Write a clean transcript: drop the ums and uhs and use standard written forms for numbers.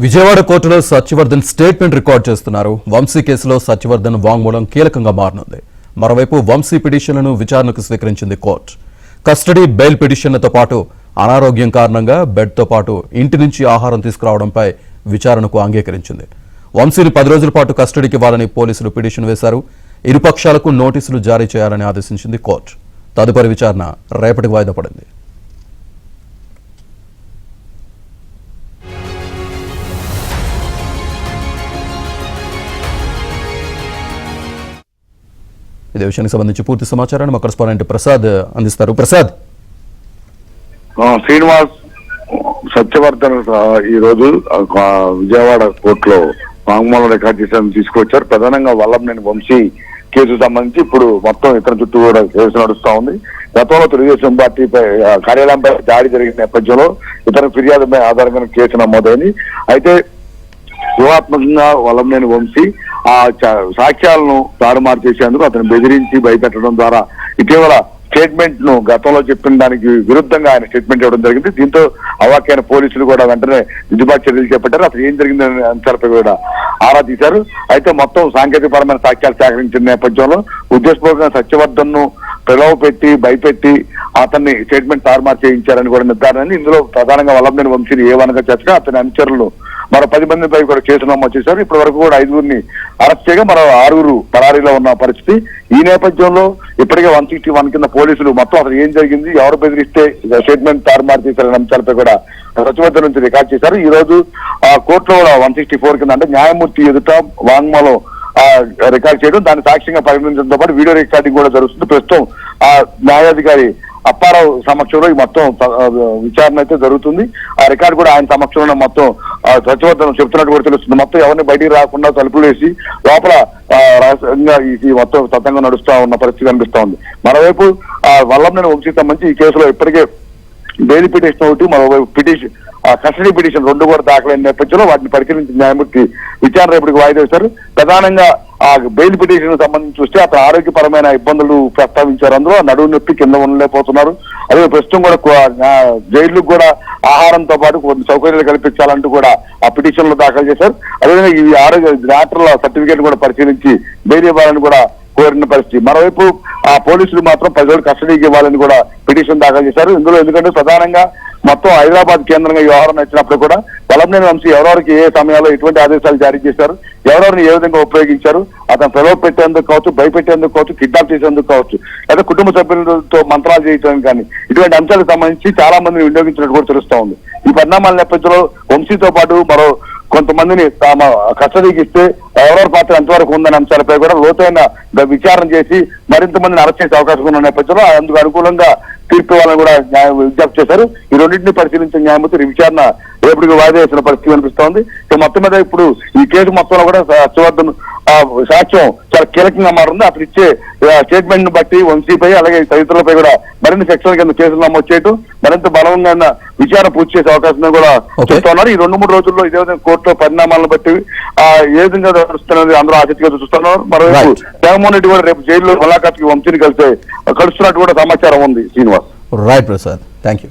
విజయవాడ కోర్టులో Satyavardhan statement record చేస్తున్నారు. వంశీ కేసులో సత్యవర్ధన్ వాంగ్మూలం కీలకంగా మారనుంది. మరోవైపు వంశీ పిటిషన్లను విచారణకు స్వీకరించింది కోర్టు. కస్టడీ బెయిల్ పిటిషన్లతో పాటు అనారోగ్యం కారణంగా బెడ్తో పాటు ఇంటి నుంచి ఆహారం తీసుకురావడంపై విచారణకు అంగీకరించింది. వంశీని 10 రోజుల పాటు కస్టడీకి ఇవ్వాలని పోలీసులు పిటిషన్ వేశారు. ఇరుపక్షాలకు నోటీసులు జారీ చేయాలని ఆదేశించింది కోర్టు. తదుపరి విచారణ రేపటికి వాయిదా పడింది. ఇదే విషయానికి సంబంధించి పూర్తి సమాచారాన్ని మా కరెస్పాండెంట్ ప్రసాద్ అందిస్తారు. ప్రసాద్, శ్రీనివాస్, సత్యవర్ధన్ ఈ రోజు విజయవాడ కోర్టులో వాంగ్మూలం రికార్డ్ చేసేందుకు తీసుకొచ్చారు. ప్రధానంగా వల్లభనేని వంశీ కేసు సంబంధించి ఇప్పుడు మొత్తం ఇతర చుట్టూ కూడా కేసు నడుస్తా ఉంది. గతంలో తెలుగుదేశం పార్టీపై కార్యాలయంపై దాడి జరిగిన నేపథ్యంలో ఇతర ఫిర్యాదుపై ఆధారంగా కేసు నమోదైంది. అయితే వ్యూహాత్మకంగా వల్లభనేని వంశీ ఆ సాక్ష్యాలను తారుమారు చేసేందుకు అతను బెదిరించి భయపెట్టడం ద్వారా ఇటీవల స్టేట్మెంట్ ను గతంలో చెప్పిన దానికి విరుద్ధంగా ఆయన స్టేట్మెంట్ ఇవ్వడం జరిగింది. దీంతో అవాక్కైన పోలీసులు కూడా వెంటనే దిద్దుబాటు చర్యలు చేపట్టారు. అసలు ఏం జరిగిందనే అంశాలపై కూడా ఆరా తీశారు. అయితే మొత్తం సాంకేతికపరమైన సాక్ష్యాలు సేకరించిన నేపథ్యంలో ఉద్దేశపూర్వకంగా సత్యవర్ధన్ ను ప్రలోభ పెట్టి భయపెట్టి అతన్ని స్టేట్మెంట్ తారుమారు చేయించారని కూడా నిర్ధారణ. ఇందులో ప్రధానంగా వల్లభనేని వంశీని ఏవనగా చేర్చగా అతని అనుచరులు మరో 10 మందిపై కూడా కేసు నమోదు చేశారు. ఇప్పటి వరకు కూడా 5గురిని అరెస్ట్ చేయగా మరో 6 పరారీలో ఉన్న పరిస్థితి. ఈ నేపథ్యంలో ఇప్పటికే 161 కింద పోలీసులు మొత్తం అసలు ఏం జరిగింది, ఎవరు బెదిరిస్తే స్టేట్మెంట్ తారుమారు చేశారనే అంశాలపై కూడా సత్యవర్ధన్ నుంచి రికార్డ్ చేశారు. ఈ రోజు కోర్టులో కూడా 164 కింద అంటే న్యాయమూర్తి ఎదుట వాంగ్మూలం రికార్డ్ చేయడం, దాన్ని సాక్ష్యంగా పరిగణించడంతో పాటు వీడియో రికార్డింగ్ కూడా జరుగుతుంది. ప్రస్తుతం న్యాయాధికారి అప్పారావు సమక్షంలో ఈ మొత్తం విచారణ అయితే జరుగుతుంది. ఆ రికార్డు కూడా ఆయన సమక్షంలో మొత్తం సత్యవర్ధన్ చెప్తున్నట్టు కూడా తెలుస్తుంది. మొత్తం ఎవరిని బయటికి రాకుండా తలుపులు వేసి లోపల రహస్యంగా ఈ మొత్తం తతంగా నడుస్తా ఉన్న పరిస్థితి కనిపిస్తా ఉంది. మరోవైపు వల్లభనేని వంశీ సంబంధించి ఈ కేసులో ఇప్పటికే బెయిల్ పిటిషన్ ఒకటి, మరోవైపు కస్టడీ పిటిషన్ 2 కూడా దాఖలైన నేపథ్యంలో వాటిని పరిశీలించిన న్యాయమూర్తి విచారణ రేపటికి వాయిదా వేశారు. ప్రధానంగా ఆ బెయిల్ పిటిషన్ సంబంధించి చూస్తే అతను ఆరోగ్యపరమైన ఇబ్బందులు ప్రస్తావించారు. అందులో నడువు నొప్పి, కింద ఉండలేకపోతున్నారు. అదే ప్రస్తుతం కూడా జైళ్లకు కూడా ఆహారంతో పాటు కొన్ని సౌకర్యాలు కల్పించాలంటూ కూడా ఆ పిటిషన్ లో దాఖలు చేశారు. అదేవిధంగా ఈ ఆరోగ్య డాక్టర్ల సర్టిఫికేట్ కూడా పరిశీలించి బెయిల్ ఇవ్వాలని కూడా కోరిన పరిస్థితి. మరోవైపు ఆ పోలీసులు మాత్రం 10 రోజులు కస్టడీకి ఇవ్వాలని కూడా పిటిషన్ దాఖలు చేశారు. ఇందులో ఎందుకంటే ప్రధానంగా మొత్తం హైదరాబాద్ కేంద్రంగా వ్యవహారం నచ్చినప్పుడు కూడా వల్లభనేని వంశీ ఎవరెవరికి ఏ సమయంలో ఎటువంటి ఆదేశాలు జారీ చేశారు, ఎవరెవరిని ఏ విధంగా ఉపయోగించారు, అతను ప్రలోభ పెట్టేందుకు కావచ్చు, భయపెట్టేందుకు కావచ్చు, కిడ్నాప్ చేసేందుకు కావచ్చు, లేదా కుటుంబ సభ్యులతో మంత్రాలు చేయడం కానీ ఇటువంటి అంశాలకు సంబంధించి చాలా మందిని వినియోగించినట్టు కూడా తెలుస్తా ఉంది. ఈ పరిణామాల నేపథ్యంలో వంశీతో పాటు మరో కొంతమందిని తమ కస్టడీకి ఇస్తే ఎవరెవరి పాత్ర ఎంతవరకు ఉందనే అంశాలపై కూడా లోతైన విచారణ చేసి మరింత మందిని అరెస్ట్ చేసే అవకాశం ఉన్న నేపథ్యంలో అందుకు అనుకూలంగా తీర్పు ఇవ్వాలని కూడా విజ్ఞప్తి చేశారు. ఈ రెండింటిని పరిశీలించిన న్యాయమూర్తి విచారణ రేపటికి వాయిదా వేసిన పరిస్థితి కనిపిస్తోంది. మొత్తం మీద ఇప్పుడు ఈ కేసు మొత్తంలో కూడా సత్యవర్ధన్ సాక్ష్యం చాలా కీలకంగా మారింది. అతను ఇచ్చే స్టేట్మెంట్ ను బట్టి వంశీపై అలాగే తదితరులపై కూడా మరిన్ని సెక్షన్ల కింద కేసులు నమోదు చేయడం, మరింత బలంగా విచారణ పూర్తి చేసే అవకాశం కూడా చూస్తున్నారు. ఈ 2-3 రోజుల్లో ఇదే విధంగా కోర్టులో పరిణామాలను బట్టి ఏ విధంగా నడుస్తున్నది అందరూ ఆసక్తిగా చూస్తున్నారు. మరోవైపు జగన్మోహన్ రెడ్డి కూడా రేపు జైల్లో ములాఖాత్కి వంశీని కలుస్తున్నట్టు కూడా సమాచారం ఉంది. Srinivas. Right Prasad, thank you.